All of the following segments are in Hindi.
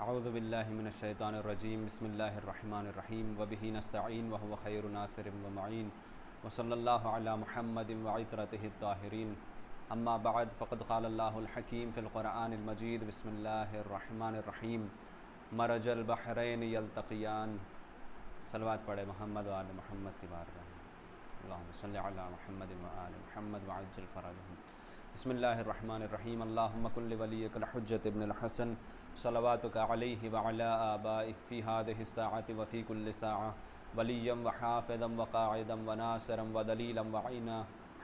अऊज़ु बिल्लाहि मिनश शैतानिर रजीम बिस्मिल्लाहिर रहमानिर रहीम व बिही नस्तईन व हुवा खैरु नासिरिन व मुईन व सल्लल्लाहु अला मुहम्मदिन व इत्रतिहित ताहिरीन अम्मा बाद फ़क़द क़ाल अल्लाहुल हकीम फ़िल क़ुरआनिल मजीद बिस्मिल्लाहिर रहमानिर रहीम मरजल बहरैन यल्तक़ियान। सलवात पढ़े मोहम्मद व आले मोहम्मद की बारगाह में। अल्लाहुम्मा सल्लि अला मुहम्मद व आले मोहम्मद व अज्जिल फ़रजहुम। बिस्मिल्लाहिर रहमानिर रहीम। अल्लाहुम्मा कुल्लि वलिय्यिकल हुज्जत इब्नुल हसन सलवातुका अलैहि व अला आबाइहि फ़ी हाज़िहि स्साअति व फ़ी कुल्लि स्साअह वलिय्यन व हाफ़िज़न व क़ाइदन व नासिरन व दलीलन व अईना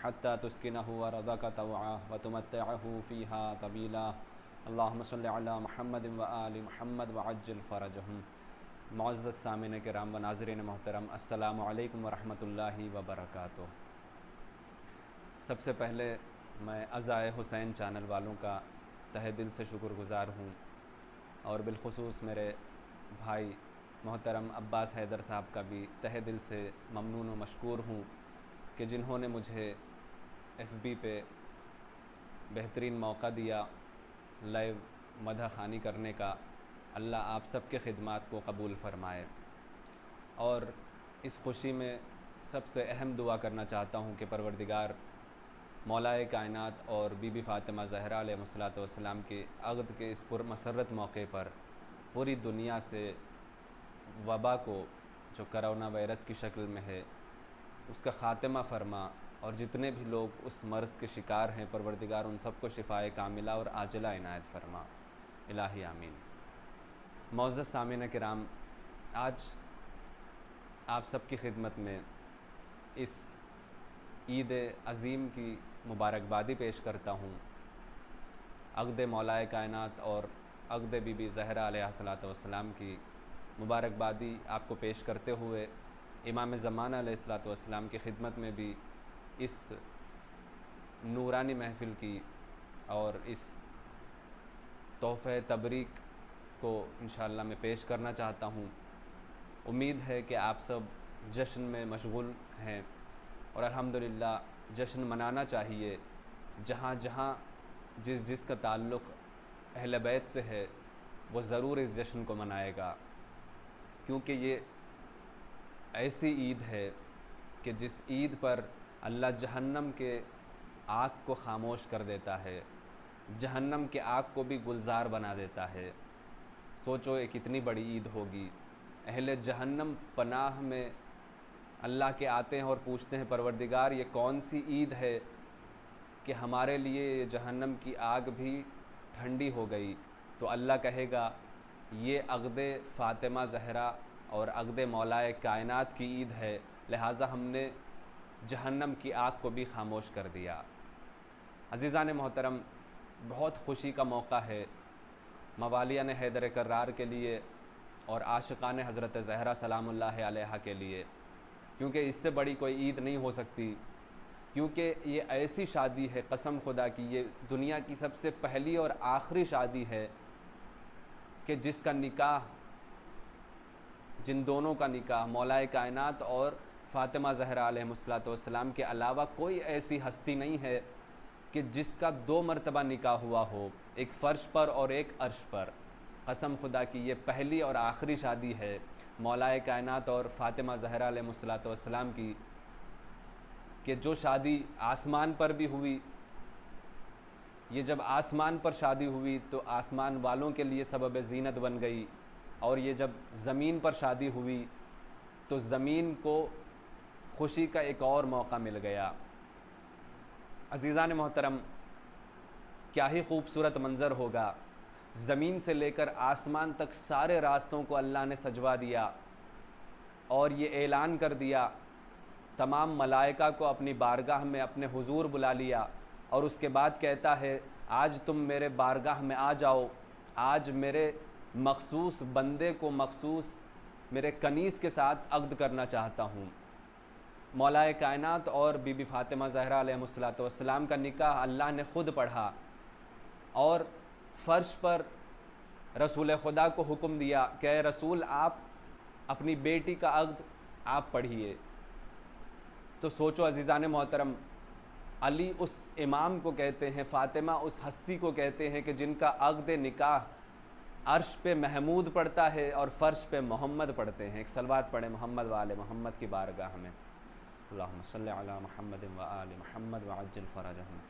हत्ता तुस्किनहु अर्ज़क तवआ व तुमत्तिअहु फ़ीहा तवीला। अल्लाहुम्मा सल्लि अला मुहम्मदिन व आलि मुहम्मद व अज्जिल फ़रजहुम। मुअज़्ज़ज़ सामिन किराम व नाज़रीन मोहतरम, अस्सलामु अलैकुम व रहमतुल्लाहि व बरकातुहू। सबसे पहले मैं अज़ाए हुसैन चैनल वालों का तहे दिल से शुक्रगुज़ार हूँ और बिलखुसूस मेरे भाई मोहतरम अब्बास हैदर साहब का भी तहे दिल से ममनून व मशकूर हूँ कि जिन्होंने मुझे FB पे बेहतरीन मौका दिया लाइव मदह ख़ानी करने का। अल्लाह आप सबके ख़िदमात को कबूल फ़रमाए। और इस खुशी में सबसे अहम दुआ करना चाहता हूँ कि परवरदिगार मौलाए कायनात और बीबी फ़ातिमा ज़हरा अलैहिस्सलातु वस्सलाम के अक़द के इस पुरमसरत मौके पर पूरी दुनिया से वबा को, जो करोना वायरस की शक्ल में है, उसका ख़ात्मा फ़रमा और जितने भी लोग उस मर्ज़ के शिकार हैं परवरदिगार उन सबको शिफ़ाए कामिला और आजिला इनायत फ़रमा। इलाही आमीन। मुअज़्ज़ज़ सामिन किराम, आज आप सबकी खिदमत में इस ईद अज़ीम की मुबारकबादी पेश करता हूँ। अक़द मौलाए कायनात और अक़द बीबी ज़हरा अलैहिस्सलातु वस्सलाम की मुबारकबादी आपको पेश करते हुए इमाम ज़माना अलैहिस्सलातु वस्सलाम की खिदमत में भी इस नूरानी महफ़िल की और इस तोहफ़े तबरीक को इंशाअल्लाह मैं पेश करना चाहता हूँ। उम्मीद है कि आप सब जश्न में मशगूल हैं और अल्हम्दुलिल्लाह जश्न मनाना चाहिए। जहाँ जहाँ जिसका ताल्लुक़ अहले बैत से है वो ज़रूर इस जश्न को मनाएगा, क्योंकि ये ऐसी ईद है कि जिस ईद पर अल्लाह जहन्नम के आग को ख़ामोश कर देता है, जहन्नम के आग को भी गुलजार बना देता है। सोचो ये कितनी बड़ी ईद होगी। अहले जहन्नम पनाह में अल्लाह के आते हैं और पूछते हैं, परवरदिगार ये कौन सी ईद है कि हमारे लिए ये जहन्नम की आग भी ठंडी हो गई। तो अल्लाह कहेगा ये अक़द फ़ातिमा ज़हरा और अक़द मौलाए कायनात की ईद है, लिहाजा हमने जहन्नम की आग को भी खामोश कर दिया। अज़ीज़ान मोहतरम, बहुत खुशी का मौका है मवालियान हैदर कर्रार के लिए और आशिक़ान हज़रत ज़हरा सलामुल्लाह अलैहा के लिए, क्योंकि इससे बड़ी कोई ईद नहीं हो सकती। क्योंकि ये ऐसी शादी है, कसम खुदा की ये दुनिया की सबसे पहली और आखिरी शादी है कि जिसका निकाह, जिन दोनों का निकाह मौलाए कायनात और फ़ातिमा ज़हरा अलैहिस्सलातु वस्सलाम के अलावा कोई ऐसी हस्ती नहीं है कि जिसका 2 मरतबा निकाह हुआ हो, एक फ़र्श पर और एक अर्श पर। कसम खुदा की ये पहली और आखिरी शादी है मौलाए कायनात और फ़ातिमा ज़हरा अलैहिस्सलातु वस्सलाम की, कि जो शादी आसमान पर भी हुई। ये जब आसमान पर शादी हुई तो आसमान वालों के लिए सबब ज़ीनत बन गई, और ये जब ज़मीन पर शादी हुई तो ज़मीन को खुशी का एक और मौका मिल गया। अज़ीज़ान मोहतरम, क्या ही खूबसूरत मंज़र होगा। ज़मीन से लेकर आसमान तक सारे रास्तों को अल्लाह ने सजवा दिया और ये ऐलान कर दिया, तमाम मलाइका को अपनी बारगाह में अपने हुजूर बुला लिया और उसके बाद कहता है, आज तुम मेरे बारगाह में आ जाओ, आज मेरे मखसूस बंदे को मखसूस मेरे कनीज़ के साथ अक़द करना चाहता हूँ। मौलाए कायनात और बीबी फ़ातिमा ज़हरा अलैहिस्सलातु वस्सलाम का निकाह अल्लाह ने ख़ुद पढ़ा और फ़र्श पर रसूल खुदा को हुक्म दिया कि रसूल आप अपनी बेटी का अक़द आप पढ़िए। तो सोचो अज़ीज़ान मोहतरम, अली उस इमाम को कहते हैं, फ़ातिमा उस हस्ती को कहते हैं कि जिनका अक़द निकाह अर्श पे महमूद पढ़ता है और फ़र्श पे मोहम्मद पढ़ते हैं। एक सलवात पढ़े मोहम्मद वाले मोहम्मद की बारगाह में, अल्लाहुम्मा सल्लि अला मुहम्मद व आलि मुहम्मद व अज्जिल फ़रजहुम।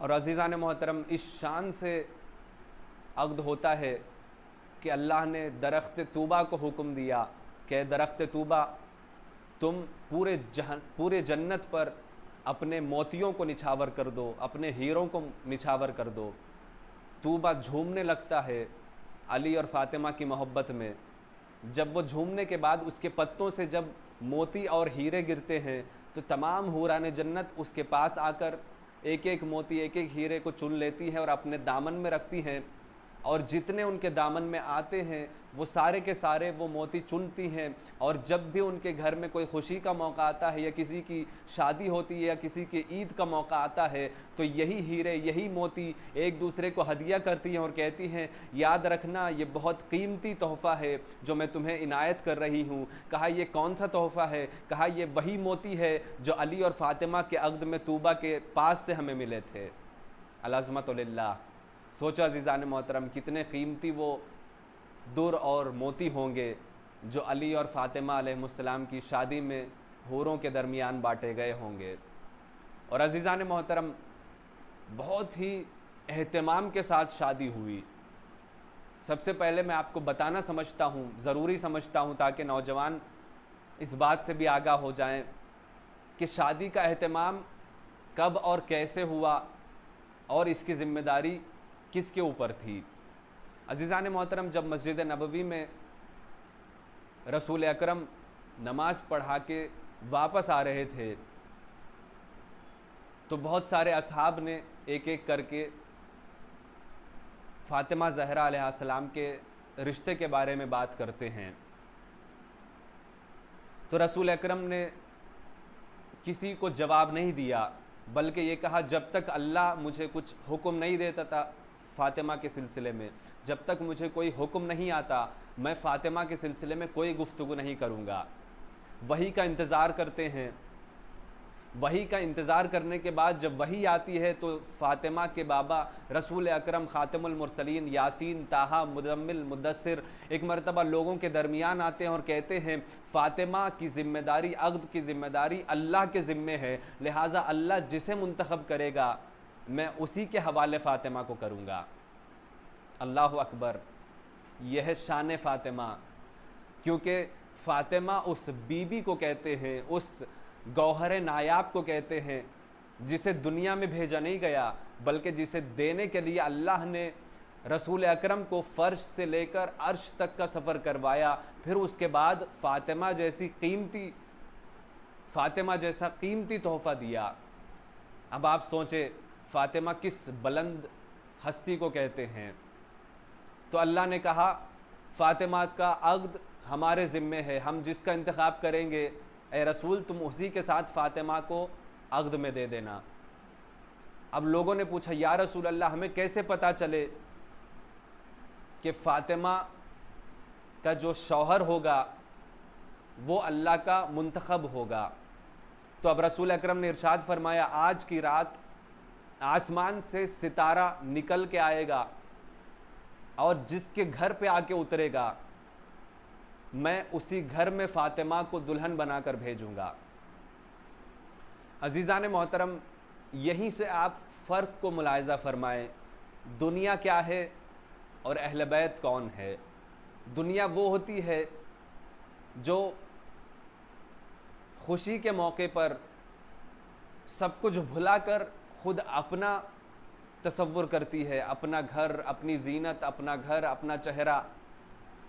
और अज़ीज़ान मोहतरम, इस शान से अक़्द होता है कि अल्लाह ने दरख्त तूबा को हुक्म दिया कि दरख्त तूबा, तुम पूरे जन्नत पर अपने मोतियों को निछावर कर दो, अपने हीरों को निछावर कर दो। तूबा झूमने लगता है अली और फातिमा की मोहब्बत में। जब वो झूमने के बाद उसके पत्तों से जब मोती और हीरे गिरते हैं तो तमाम हूरान जन्नत उसके पास आकर एक एक मोती एक एक हीरे को चुन लेती हैं और अपने दामन में रखती हैं, और जितने उनके दामन में आते हैं वो सारे के सारे वो मोती चुनती हैं। और जब भी उनके घर में कोई खुशी का मौका आता है या किसी की शादी होती है या किसी के ईद का मौका आता है तो यही हीरे यही मोती एक दूसरे को हदिया करती हैं और कहती हैं, याद रखना ये बहुत कीमती तोहफ़ा है जो मैं तुम्हें इनायत कर रही हूँ। कहा ये कौन सा तोहफ़ा है? कहा ये वही मोती है जो अली और फातिमा के अक़्द में तूबा के पास से हमें मिले थे। अल-अज़मतुलिल्लाह। सोचा अज़ीज़ान मोहतरम, कितने कीमती वो दुर और मोती होंगे जो अली और फातिमा अलैहिस्सलाम की शादी में हूरों के दरमियान बांटे गए होंगे। और अज़ीज़ान मोहतरम, बहुत ही एहतमाम के साथ शादी हुई। सबसे पहले मैं आपको बताना समझता हूँ, ज़रूरी समझता हूँ ताकि नौजवान इस बात से भी आगाह हो जाएं कि शादी का एहतमाम कब और कैसे हुआ और इसकी ज़िम्मेदारी किसके ऊपर थी। अज़ीज़ान मोहतरम, जब मस्जिद नबवी में रसूल अकरम नमाज पढ़ा के वापस आ रहे थे तो बहुत सारे असहाब ने एक एक करके फातिमा ज़हरा अलैहिस्सलाम के रिश्ते के बारे में बात करते हैं। तो रसूल अकरम ने किसी को जवाब नहीं दिया, बल्कि ये कहा, जब तक अल्लाह मुझे कुछ हुक्म नहीं देता था फातिमा के सिलसिले में, जब तक मुझे कोई हुक्म नहीं आता, मैं फातिमा के सिलसिले में कोई गुफ्तगू नहीं करूँगा। वही का इंतज़ार करते हैं। वही का इंतज़ार करने के बाद जब वही आती है तो फातिमा के बाबा रसूल अकरम खातिमुल मुरसलीन यासीन ताहा मुदम्मिल मुद्दस्सिर एक मरतबा लोगों के दरमियान आते हैं और कहते हैं, फातिमा की ज़िम्मेदारी, अक़्द की ज़िम्मेदारी अल्लाह के ज़िम्मे है, लिहाजा अल्लाह जिसे मुंतखब करेगा मैं उसी के हवाले फातिमा को करूँगा। अल्लाहु अकबर। यह है शान फातिमा, क्योंकि फातिमा उस बीबी को कहते हैं, उस गौहर नायाब को कहते हैं जिसे दुनिया में भेजा नहीं गया, बल्कि जिसे देने के लिए अल्लाह ने रसूल अकरम को फ़र्श से लेकर अर्श तक का सफ़र करवाया। फिर उसके बाद फातिमा जैसा कीमती तोहफ़ा दिया। अब आप सोचें, फातिमा किस बुलंद हस्ती को कहते हैं। तो अल्लाह ने कहा, फातिमा का अक़्द हमारे ज़िम्मे है, हम जिसका इंतखाब करेंगे ए रसूल तुम उसी के साथ फातिमा को अक़्द में दे देना। अब लोगों ने पूछा, या रसूल अल्लाह, हमें कैसे पता चले कि फातिमा का जो शौहर होगा वो अल्लाह का मुंतखब होगा? तो अब रसूल अकरम ने इरशाद फरमाया, आज की रात आसमान से सितारा निकल के आएगा और जिसके घर पे आके उतरेगा मैं उसी घर में फातिमा को दुल्हन बनाकर भेजूंगा। अजीज़ान मोहतरम, यहीं से आप फ़र्क को मुलाहिज़ा फरमाएं, दुनिया क्या है और अहले बैत कौन है। दुनिया वो होती है जो खुशी के मौके पर सब कुछ भुलाकर खुद अपना तसव्वुर करती है, अपना घर, अपनी जीनत, अपना घर, अपना चेहरा।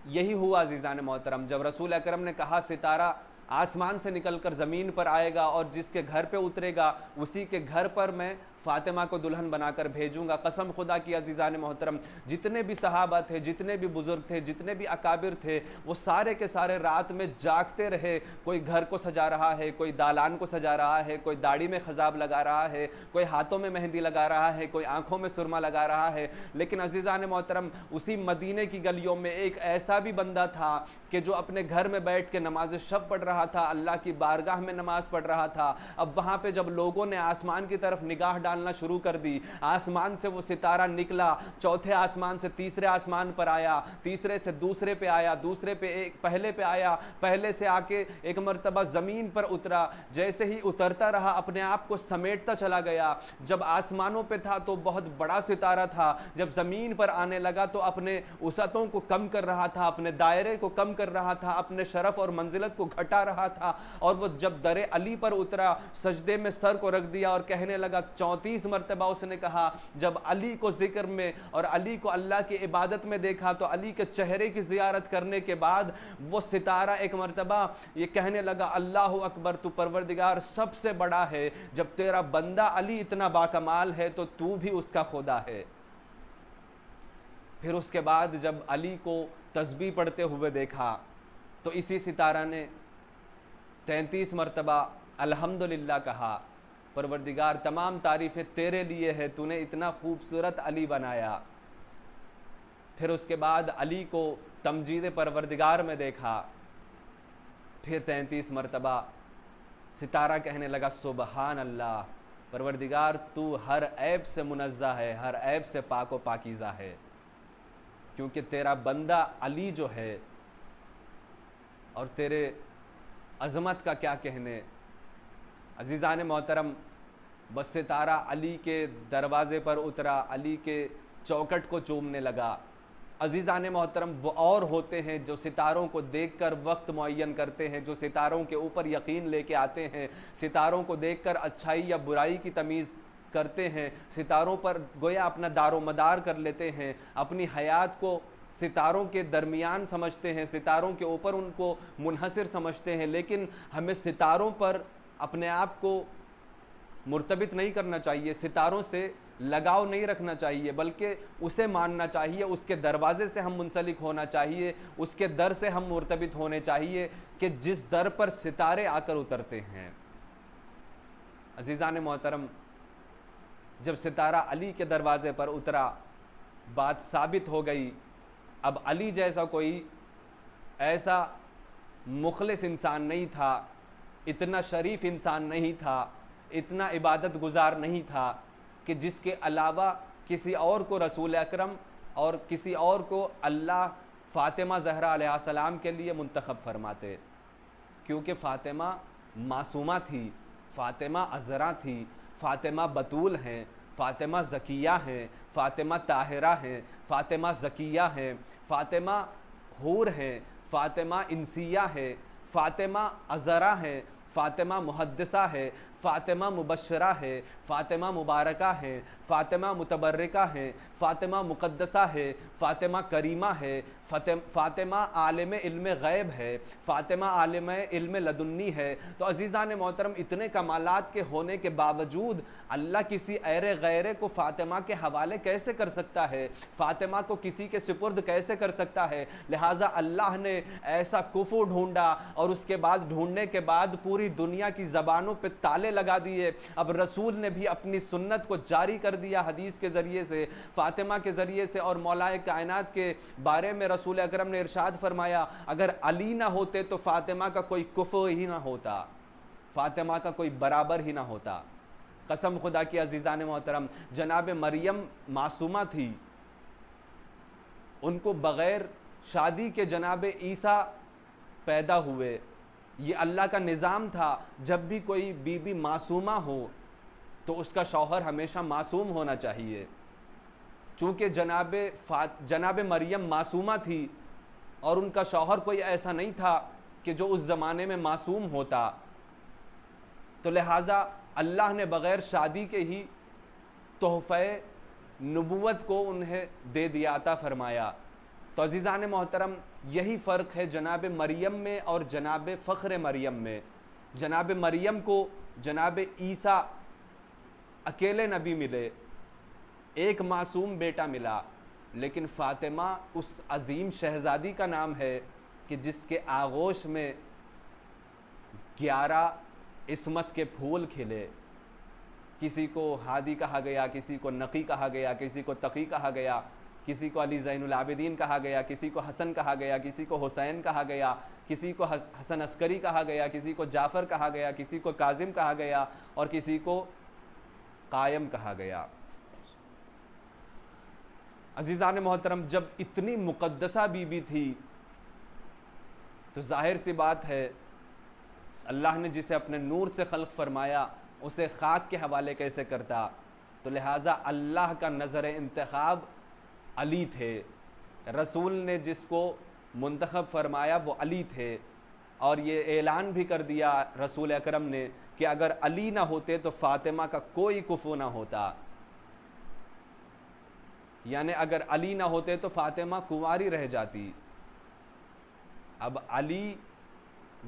यही हुआ अज़ीज़ान मोहतरम, जब रसूल अकरम ने कहा सितारा आसमान से निकलकर ज़मीन पर आएगा और जिसके घर पे उतरेगा उसी के घर पर मैं फातिमा को दुल्हन बनाकर भेजूंगा। कसम खुदा की अज़ीज़ान मोहतरम, जितने भी सहाबा थे, जितने भी बुजुर्ग थे, जितने भी अकाबिर थे, वो सारे के सारे रात में जागते रहे। कोई घर को सजा रहा है, कोई दालान को सजा रहा है, कोई दाढ़ी में खजाब लगा रहा है, कोई हाथों में मेहंदी लगा रहा है, कोई आंखों में सुरमा लगा रहा है। लेकिन अज़ीज़ान मोहतरम, उसी मदीने की गलियों में एक ऐसा भी बंदा था कि जो अपने घर में बैठ के नमाज शब पढ़ रहा था, अल्लाह की बारगाह में नमाज पढ़ रहा था। अब वहां पर जब लोगों ने आसमान की तरफ निगाह डालना शुरू कर दी। आसमान से वो सितारा निकला, चौथे आसमान से तीसरे आसमान पर आया, तीसरे से दूसरे पे आया, दूसरे पे एक पहले पे आया, पहले से आके एक मर्तबा जमीन पर उतरा। जैसे ही उतरता रहा अपने आप को समेटता चला गया। जब आसमानों पे था तो बहुत बड़ा सितारा था, जब जमीन पर आने लगा तो अपने उसतों को कम कर रहा था, अपने दायरे को कम कर रहा था, अपने शरफ और मंजिलत को घटा रहा था। और वो जब दरे अली पर उतरा, सजदे में सर को रख दिया और कहने लगा, 34 मरतबा उसने कहा। जब अली को जिक्र में और अली को अल्लाह की इबादत में देखा तो अली के चेहरे की जियारत करने के बाद वो सितारा एक मरतबा ये कहने लगा, अल्लाह अकबर, तू परवरदिगार सबसे बड़ा है। जब तेरा बंदा अली इतना बाकमाल है तो तू भी उसका खुदा है। फिर उसके बाद जब अली को तस्बीह पढ़ते हुए देखा तो इसी सितारा ने 33 मरतबा अल्हम्दुलिल्लाह कहा। परवरदिगार तमाम तारीफें तेरे लिए है, तूने इतना खूबसूरत अली बनाया। फिर उसके बाद अली को तमजीद परवरदिगार में देखा। फिर 33 मरतबा सितारा कहने लगा, सुबहान अल्लाह, परवरदिगार तू हर ऐब से मुनज़्ज़ा है, हर ऐब से पाको पाकीज़ा है। क्योंकि तेरा बंदा अली जो है, और तेरे अजमत का क्या कहने। अजीज़ान मोहतरम, बस सितारा अली के दरवाजे पर उतरा, अली के चौखट को चूमने लगा। अजीज़ान मोहतरम, वो और होते हैं जो सितारों को देखकर वक्त मुअय्यन करते हैं, जो सितारों के ऊपर यकीन लेके आते हैं, सितारों को देखकर अच्छाई या बुराई की तमीज़ करते हैं, सितारों पर गोया अपना दारो मदार कर लेते हैं, अपनी हयात को सितारों के दरमियान समझते हैं, सितारों के ऊपर उनको मुनहसिर समझते हैं। लेकिन हमें सितारों पर अपने आप को मुर्तबित नहीं करना चाहिए, सितारों से लगाव नहीं रखना चाहिए, बल्कि उसे मानना चाहिए, उसके दरवाजे से हम मुंसलिक होना चाहिए, उसके दर से हम मुर्तबित होने चाहिए कि जिस दर पर सितारे आकर उतरते हैं। अजीज़ान मोहतरम, जब सितारा अली के दरवाजे पर उतरा, बात साबित हो गई। अब अली जैसा कोई ऐसा मुखलिस इंसान नहीं था, इतना शरीफ इंसान नहीं था, इतना इबादत गुजार नहीं था कि जिसके अलावा किसी और को रसूल अकरम और किसी और को अल्लाह फ़ातिमा ज़हरा अलैहिस्सलाम के लिए मुंतखब फरमाते। क्योंकि फ़ातिमा मासूमा थी, फ़ातिमा अज़रा थी, फ़ातिमा बतूल हैं, फ़ातिमा ज़किया हैं, फ़ातिमा ताहिरा हैं, फ़ातिमा ज़किया हैं, फ़ातिमा हूर हैं, फ़ातिमा इंसिया है, फ़ातिमा अज़रा है, फ़ातिमा मुहद्दिसा है, फ़ातिमा मुबशरा है, फ़ातिमा मुबारका है, फ़ातिमा मुतबर्रिका है, फ़ातिमा मुक़द्दसा है, फ़ातिमा करीमा है, फ़ातिमा आलिम इल्म गैब है, फ़ातिमा आलिम इल्म लदुन्नी है। तो अज़ीज़ान मोहतरम, इतने कमालात के होने के बावजूद अल्लाह किसी ऐरे गैरे को फ़ातिमा के हवाले कैसे कर सकता है, फ़ातिमा को किसी के सुपुर्द कैसे कर सकता है। लिहाजा अल्लाह ने ऐसा कुफू ढूंढा और उसके बाद ढूंढने के बाद पूरी दुनिया की ज़बानों पर ताले लगा दिए। अब रसूल ने भी अपनी सुन्नत को जारी कर दिया हदीस के ज़रिए से, फ़ातिमा के ज़रिए से। और मौलाए कायनात के बारे में रसूल अकरम ने इरशाद फरमाया, अगर अली ना होते तो फ़ातिमा का कोई कुफू ही ना होता, फ़ातिमा का कोई बराबर ही ना होता। कसम खुदा की अजीज़ान मोहतरम, जनाब मरियम मासूमा थी, उनको बग़ैर शादी के जनाब ईसा पैदा हुए। ये अल्लाह का निज़ाम था, जब भी कोई बीबी मासूमा हो तो उसका शौहर हमेशा मासूम होना चाहिए। चूंकि जनाब मरियम मासूमा थी और उनका शौहर कोई ऐसा नहीं था कि जो उस ज़माने में मासूम होता, तो लिहाजा अल्लाह ने बग़ैर शादी के ही तोहफ़े नबूवत को उन्हें दे दिया, अता फरमाया। तो अज़ीज़ान मोहतरम, यही फ़र्क है जनाब मरियम में और जनाब फ़ख्र मरियम में। जनाब मरियम को जनाब ईसा अकेले नबी मिले, एक मासूम बेटा मिला, लेकिन फ़ातिमा उस अजीम शहज़ादी का नाम है कि जिसके आगोश में 11 इस्मत के फूल खिले। किसी को हादी कहा गया, किसी को नकी कहा गया, किसी को तकी कहा गया, किसी को अली ज़ैनुल आबिदीन कहा गया, किसी को हसन कहा गया, किसी को हुसैन कहा गया, किसी को हसन अस्करी कहा गया, किसी को जाफ़र कहा गया, किसी को काजिम कहा गया और किसी को कायम कहा गया। अजीजान मोहतरम, जब इतनी मुकद्दसा बीबी थी तो जाहिर सी बात है अल्लाह ने जिसे अपने नूर से खल्क फरमाया उसे खाक के हवाले कैसे करता। तो लिहाजा अल्लाह का नज़र इंतखाब अली थे, रसूल ने जिसको मुंतखब फरमाया वो अली थे। और ये ऐलान भी कर दिया रसूल अकरम ने कि अगर अली ना होते तो फातिमा का कोई कुफू ना होता, यानी अगर अली ना होते तो फातिमा कुंवारी रह जाती। अब अली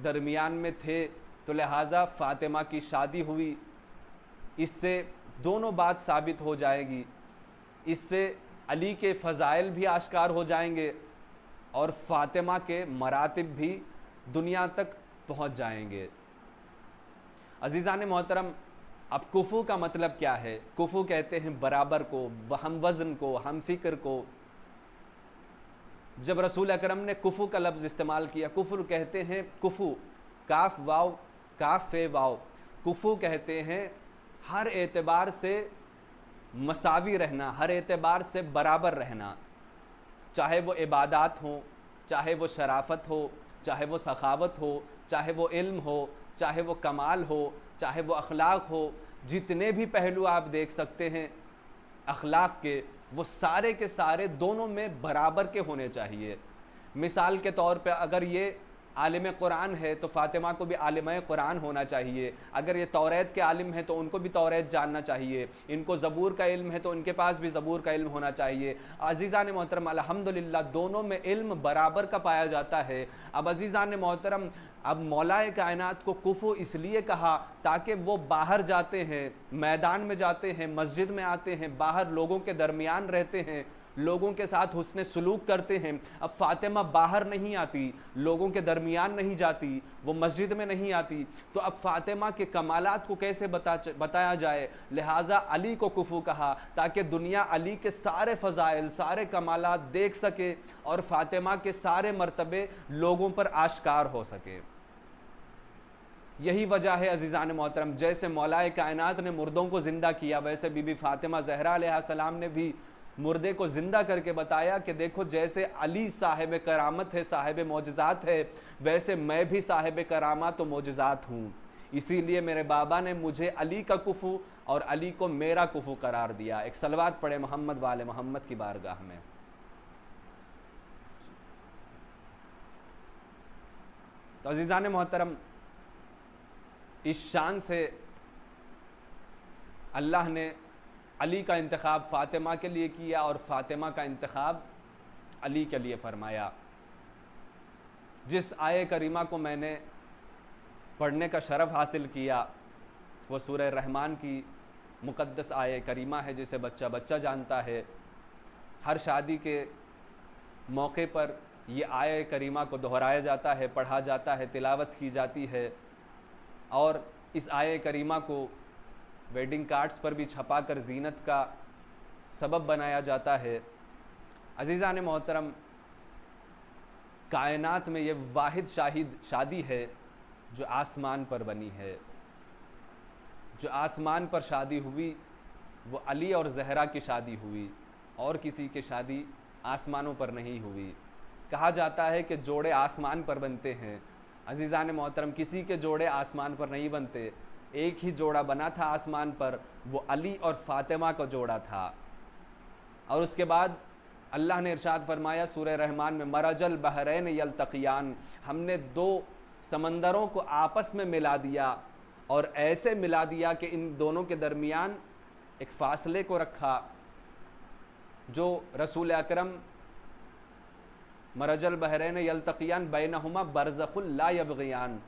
दरमियान में थे तो लिहाजा फातिमा की शादी हुई। इससे दोनों बात साबित हो जाएगी, इससे अली के फ़ज़ाइल भी आश्कार हो जाएंगे और फातिमा के मरातिब भी दुनिया तक पहुंच जाएंगे। अजीज़ान मोहतरम, अब कुफू का मतलब क्या है? कुफू कहते हैं बराबर को, हम वज़न को, हम फिक्र को। जब रसूल अकरम ने कुफू का लफ्ज़ इस्तेमाल किया, कुफर कहते हैं कुफू, काफ वाव, काफ फे वाव, कुफू कहते हैं हर एतबार से मसावी रहना, हर एतबार से बराबर रहना, चाहे वो इबादात हो, चाहे वो शराफत हो, चाहे वो सखावत हो, चाहे वो इल्म हो, चाहे वो कमाल हो, चाहे वो अखलाक हो। जितने भी पहलू आप देख सकते हैं अखलाक के, वो सारे के सारे दोनों में बराबर के होने चाहिए। मिसाल के तौर पे अगर ये आलिम कुरान है तो फातिमा को भी आलिम कुरान होना चाहिए। अगर ये तौरेत के आलिम है तो उनको भी तौरेत जानना चाहिए। इनको ज़बूर का इल्म है तो उनके पास भी ज़बूर का इल्म होना चाहिए। अज़ीज़ान मोहतरम, अल्हम्दुलिल्लाह दोनों में इल्म बराबर का पाया जाता है। अब अज़ीज़ान मोहतरम, अब मौलाए कायनात को कुफू इसलिए कहा ताकि वो बाहर जाते हैं, मैदान में जाते हैं, मस्जिद में आते हैं, बाहर लोगों के दरमियान रहते हैं, लोगों के साथ हुस्ने सलूक करते हैं। अब फातिमा बाहर नहीं आती, लोगों के दरमियान नहीं जाती, वो मस्जिद में नहीं आती, तो अब फातिमा के कमालात को कैसे बताया जाए? लिहाजा अली को कुफू कहा ताकि दुनिया अली के सारे फ़ज़ाइल, सारे कमालात देख सके और फातिमा के सारे मर्तबे लोगों पर आश्कार हो सके। यही वजह है अजीज़ान मोहतरम, जैसे मौलाए कायनात ने मुर्दों को जिंदा किया, वैसे बीबी फातिमा ज़हरा अलैहिस्सलाम ने भी मुर्दे को जिंदा करके बताया कि देखो जैसे अली साहिब करामत है, साहिब मौजज़ात है, वैसे मैं भी साहिब करामत और मौजज़ात हूँ। इसीलिए मेरे बाबा ने मुझे अली का कुफू और अली को मेरा कुफू करार दिया। एक सलवात पढ़े मोहम्मद वाले मोहम्मद की बारगाह में। तो अजीज़ान मोहतरम, इस शान से अल्लाह ने अली का इंतखाब फातिमा के लिए किया और फातिमा का इंतखाब अली के लिए फरमाया। जिस आये करीमा को मैंने पढ़ने का शरफ हासिल किया वो सूरह रहमान की मुक़द्दस आये करीमा है, जिसे बच्चा बच्चा जानता है। हर शादी के मौके पर ये आये करीमा को दोहराया जाता है, पढ़ा जाता है, तिलावत की जाती है और इस आये करीमा को वेडिंग कार्ड्स पर भी छपाकर जीनत का सबब बनाया जाता है। अजीज़ान मोहतरम, कायनात में ये वाहिद शादी है जो आसमान पर बनी है। जो आसमान पर शादी हुई वो अली और ज़हरा की शादी हुई, और किसी की शादी आसमानों पर नहीं हुई। कहा जाता है कि जोड़े आसमान पर बनते हैं। अजीज़ान मोहतरम, किसी के जोड़े आसमान पर नहीं बनते। एक ही जोड़ा बना था आसमान पर, वो अली और फातिमा का जोड़ा था। और उसके बाद अल्लाह ने इरशाद फरमाया सूरह रहमान में, मरजल बहरैन यल्तक़ियान, हमने दो समंदरों को आपस में मिला दिया और ऐसे मिला दिया कि इन दोनों के दरमियान एक फासले को रखा, जो रसूल अकरम मरजल बहरैन यल्तक़ियान बैनहुमा बरज़ख़ुल ला यबग़ियान,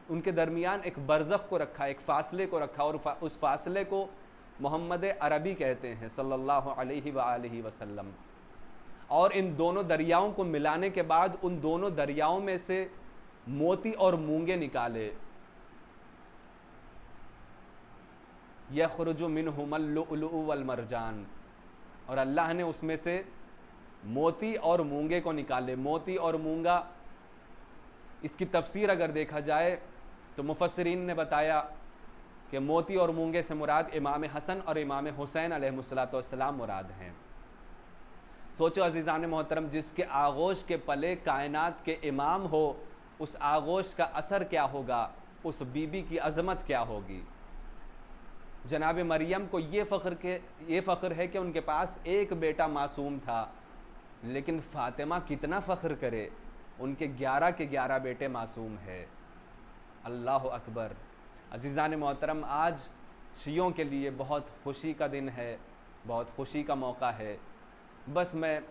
उनके दरमियान एक बरज़ख को रखा, एक फासले को रखा, और उस फासले को मोहम्मद अरबी कहते हैं सल्लल्लाहु अलैहि वालैहि वसल्लम। और इन दोनों दरियाओं को मिलाने के बाद उन दोनों दरियाओं में से मोती और मूंगे निकाले। यख़रुजु मिनहुमल लुअलुअ वल मरजान, और अल्लाह ने उसमें से मोती और मूंगे को निकाले। मोती और मूंगा, इसकी तफसीर अगर देखा जाए तो मुफस्सिरीन ने बताया कि मोती और मूंगे से मुराद इमाम हसन और इमाम हुसैन अलैहिस्सलाम मुराद हैं। सोचो अजीज़ान मोहतरम, जिसके आगोश के पले कायनात के इमाम हो, उस आगोश का असर क्या होगा, उस बीबी की अजमत क्या होगी। जनाब मरियम को ये फ़ख्र है कि उनके पास एक बेटा मासूम था, लेकिन फातिमा कितना फ़ख्र करे, उनके 11 के 11 बेटे मासूम है। अल्लाह अकबर। अजीज़ान मोहतरम, आज शियों के लिए बहुत खुशी का दिन है, बहुत खुशी का मौका है। बस मैं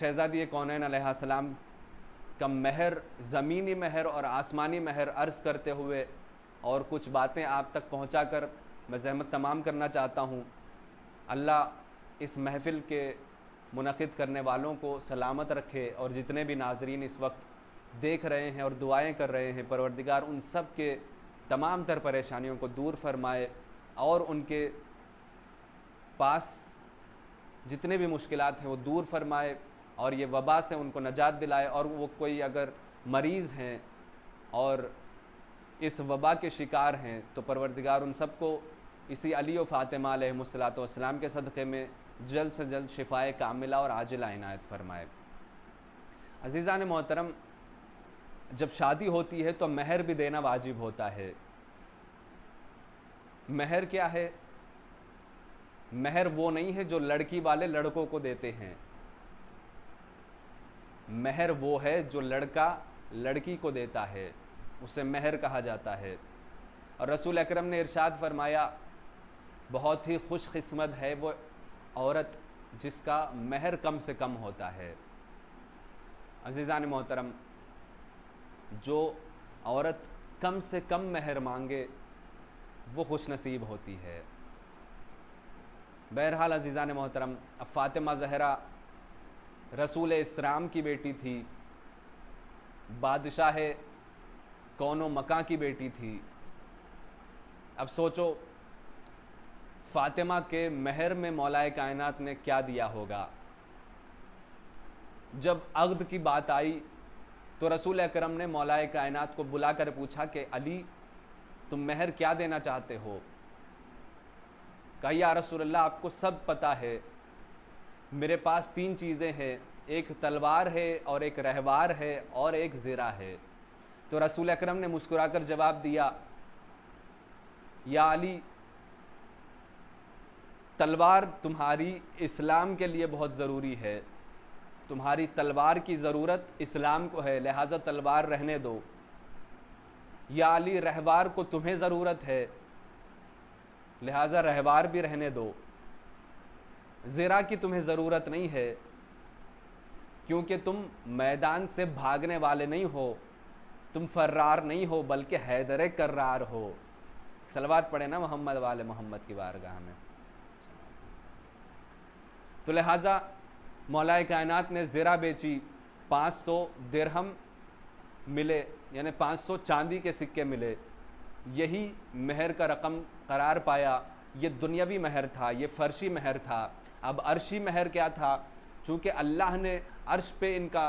शहज़ादी कौनैन अलैहिस्सलाम का महर, ज़मीनी महर और आसमानी महर अर्ज़ करते हुए और कुछ बातें आप तक पहुंचाकर मैं ज़हमत तमाम करना चाहता हूं। अल्लाह इस महफ़िल के मुनक़िद करने वालों को सलामत रखे, और जितने भी नाज़रीन इस वक्त देख रहे हैं और दुआएं कर रहे हैं, परवरदिगार उन सब के तमाम तर परेशानियों को दूर फरमाए और उनके पास जितने भी मुश्किलात हैं वो दूर फरमाए, और ये वबा से उनको नजात दिलाए। और वो कोई अगर मरीज़ हैं और इस वबा के शिकार हैं, तो परवरदिगार उन सबको इसी अली व फ़ातिमा अलैहिस्सलाम के सदक़े में जल्द से जल्द शिफ़ाए कामिला और आजिला इनायत फरमाए। अज़ीज़ान मोहतरम, जब शादी होती है तो महर भी देना वाजिब होता है। महर क्या है? महर वो नहीं है जो लड़की वाले लड़कों को देते हैं। महर वो है जो लड़का लड़की को देता है, उसे महर कहा जाता है। और रसूल अकरम ने इरशाद फरमाया, बहुत ही खुशकिस्मत है वो औरत जिसका महर कम से कम होता है। अज़ीज़ान मोहतरम, जो औरत कम से कम महर मांगे वो खुशनसीब होती है। बहरहाल अज़ीज़ान मोहतरम, अब फ़ातिमा ज़हरा रसूल इस्लाम की बेटी थी, बादशाह कौनो मकां की बेटी थी। अब सोचो फ़ातिमा के महर में मौलाए कायनात ने क्या दिया होगा। जब अक़्द की बात आई तो रसूल अकरम ने मौलाए कायनात को बुलाकर पूछा कि अली, तुम महर क्या देना चाहते हो? कहा, या रसूलल्लाह, आपको सब पता है, मेरे पास 3 चीज़ें हैं, एक तलवार है और एक रहवार है और एक ज़िरा है। तो रसूल अकरम ने मुस्कुराकर जवाब दिया, या अली, तलवार तुम्हारी इस्लाम के लिए बहुत ज़रूरी है, तुम्हारी तलवार की ज़रूरत इस्लाम को है, लिहाजा तलवार रहने दो। या अली, रहवार को तुम्हें ज़रूरत है, लिहाजा रहवार भी रहने दो। ज़िरा की तुम्हें ज़रूरत नहीं है, क्योंकि तुम मैदान से भागने वाले नहीं हो, तुम फर्रार नहीं हो, बल्कि हैदर कर्रार हो। सलवात पढ़े ना मोहम्मद वाले मोहम्मद की बारगाह में। तो लिहाजा मौलाए कायनात ने ज़िरा बेची, 500 दिरहम मिले, यानी 500 चांदी के सिक्के मिले। यही महर का रकम करार पाया। ये दुनियावी महर था, ये फर्शी महर था। अब अर्शी महर क्या था? चूंकि अल्लाह ने अर्श पे इनका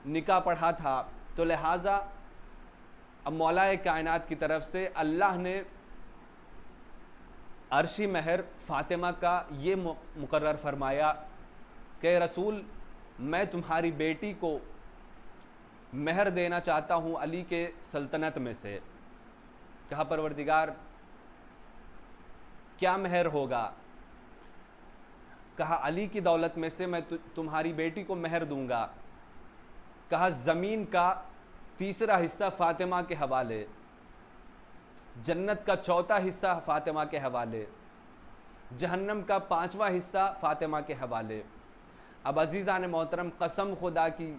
निकाह पढ़ा था, तो लिहाजा अब मौलाए कायनात की तरफ से अल्लाह ने अर्शी महर फातिमा का ये मुकर्रर फरमाया कि रसूल, मैं तुम्हारी बेटी को महर देना चाहता हूं अली के सल्तनत में से। कहा, परवरदिगार, क्या महर होगा? कहा, अली की दौलत में से मैं तुम्हारी बेटी को महर दूंगा। कहा, जमीन का 3रा हिस्सा फातिमा के हवाले, जन्नत का 4था हिस्सा फातिमा के हवाले, जहन्नम का 5वां हिस्सा फातिमा के हवाले। अब अजीज़ान मोहतरम, कसम खुदा की,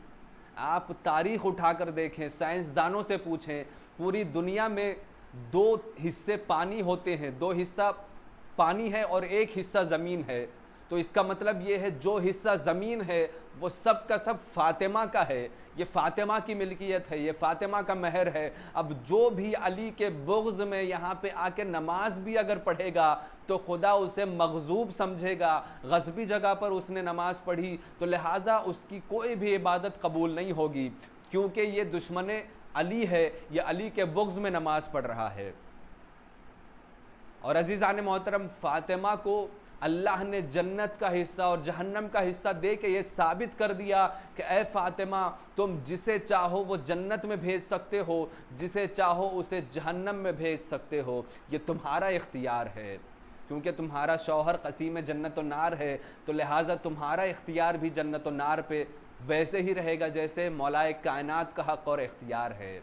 आप तारीख उठाकर देखें, साइंसदानों से पूछें, पूरी दुनिया में 2 हिस्से पानी होते हैं, 2 हिस्सा पानी है और 1 हिस्सा ज़मीन है। तो इसका मतलब यह है, जो हिस्सा ज़मीन है वो सब का सब फातिमा का है, ये फातिमा की मिल्कियत है, ये फातिमा का महर है। अब जो भी अली के बुग़्ज़ में यहाँ पे आके नमाज भी अगर पढ़ेगा तो खुदा उसे मग़ज़ूब समझेगा। गज़बी जगह पर उसने नमाज पढ़ी तो लिहाजा उसकी कोई भी इबादत कबूल नहीं होगी, क्योंकि ये दुश्मन अली है, ये अली के बुग़्ज़ में नमाज पढ़ रहा है। और अजीज़ान मोहतरम, फातिमा को अल्लाह ने जन्नत का हिस्सा और जहन्नम का हिस्सा दे के ये साबित कर दिया कि ए फातिमा, तुम जिसे चाहो वो जन्नत में भेज सकते हो, जिसे चाहो उसे जहन्नम में भेज सकते हो, ये तुम्हारा इख्तियार है। क्योंकि तुम्हारा शौहर कसीम जन्नत और नार है, तो लिहाजा तुम्हारा इख्तियार भी जन्नत और नार पे वैसे ही रहेगा जैसे मौलाए कायनात का हक और इख्तियार है।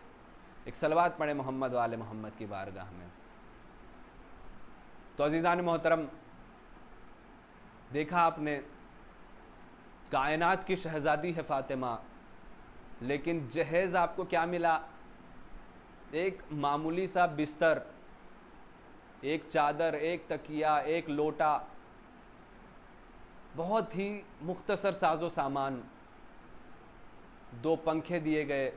एक सलवात पढ़े मोहम्मद वाले मोहम्मद की बारगाह में। तो अजीज़ान मोहतरम, देखा आपने, कायनात की शहजादी है फातिमा, लेकिन जहेज आपको क्या मिला? एक मामूली सा बिस्तर, एक चादर, एक तकिया, एक लोटा, बहुत ही मुख्तसर साजो सामान, 2 पंखे दिए गए।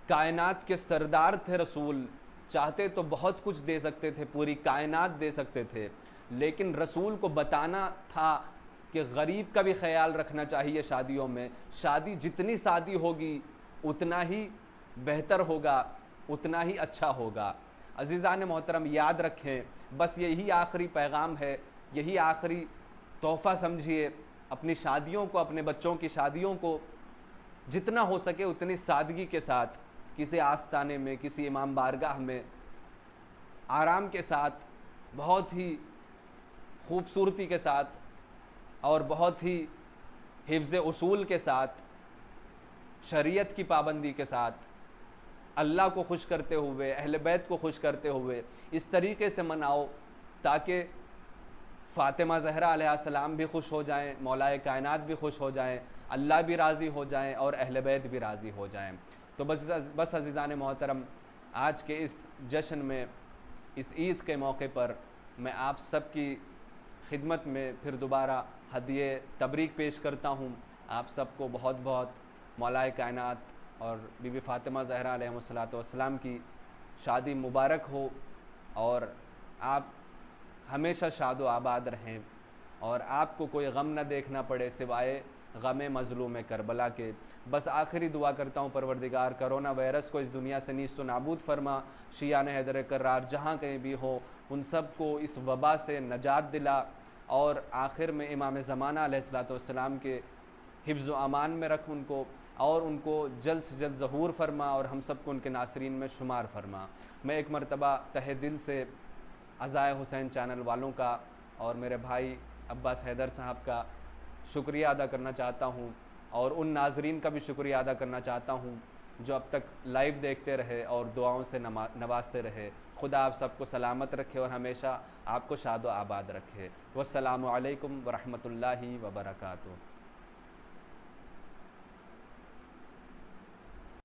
कायनात के सरदार थे रसूल, चाहते तो बहुत कुछ दे सकते थे, पूरी कायनात दे सकते थे, लेकिन रसूल को बताना था कि गरीब का भी ख्याल रखना चाहिए शादियों में। शादी जितनी शादी होगी उतना ही बेहतर होगा, उतना ही अच्छा होगा। अजीज़ान मोहतरम, याद रखें, बस यही आखिरी पैगाम है, यही आखिरी तोहफा समझिए अपनी शादियों को, अपने बच्चों की शादियों को जितना हो सके उतनी सादगी के साथ, किसी आस्ताने में, किसी इमाम बारगाह में, आराम के साथ, बहुत ही खूबसूरती के साथ और बहुत ही हिफ्ज़ उसूल के साथ, शरीयत की पाबंदी के साथ, अल्लाह को खुश करते हुए, अहले बैत को खुश करते हुए इस तरीके से मनाओ ताकि फातिमा ज़हरा अलैहिस्सलाम भी खुश हो जाएं, मौलाए कायनात भी खुश हो जाएं, अल्लाह भी राज़ी हो जाएं और अहले बैत भी राज़ी हो जाएं। तो बस अज़ीज़ान मोहतरम, आज के इस जश्न में, इस ईद के मौके पर मैं आप सब की खिदमत में फिर दोबारा हदिये तबरीक पेश करता हूँ। आप सबको बहुत बहुत मौलाए कायनात और बीबी फातिमा ज़हरा अलैहिस्सलाम की शादी मुबारक हो और आप हमेशा शादो आबाद रहें और आपको कोई गम न देखना पड़े सिवाय गम मज़लूम करबला के। बस आखिरी दुआ करता हूँ, परवरदिगार कोरोना वायरस को इस दुनिया से नीस्तो नाबूद फरमा, शियान हैदर करार जहाँ कहीं भी हो उन सब को इस वबा से नजात दिला और आखिर में इमाम ज़माना अलैहिस्सलाम के हिफ्ज़ व अमान में रख उनको, और उनको जल्द से जल्द ज़हूर फरमा और हम सबको उनके नासरीन में शुमार फरमा। मैं एक मरतबा तहे दिल से अज़ाए हुसैन चैनल वालों का और मेरे भाई अब्बास हैदर साहब का शुक्रिया अदा करना चाहता हूँ और उन नाजरीन का भी शुक्रिया अदा करना चाहता हूँ जो अब तक लाइव देखते रहे और दुआओं से नवाजते रहे। खुदा आप सबको सलामत रखे और हमेशा आपको शादो आबाद रखे। वस्सलामु अलैकुम वरहमतुल्लाहि वबरकातुहू।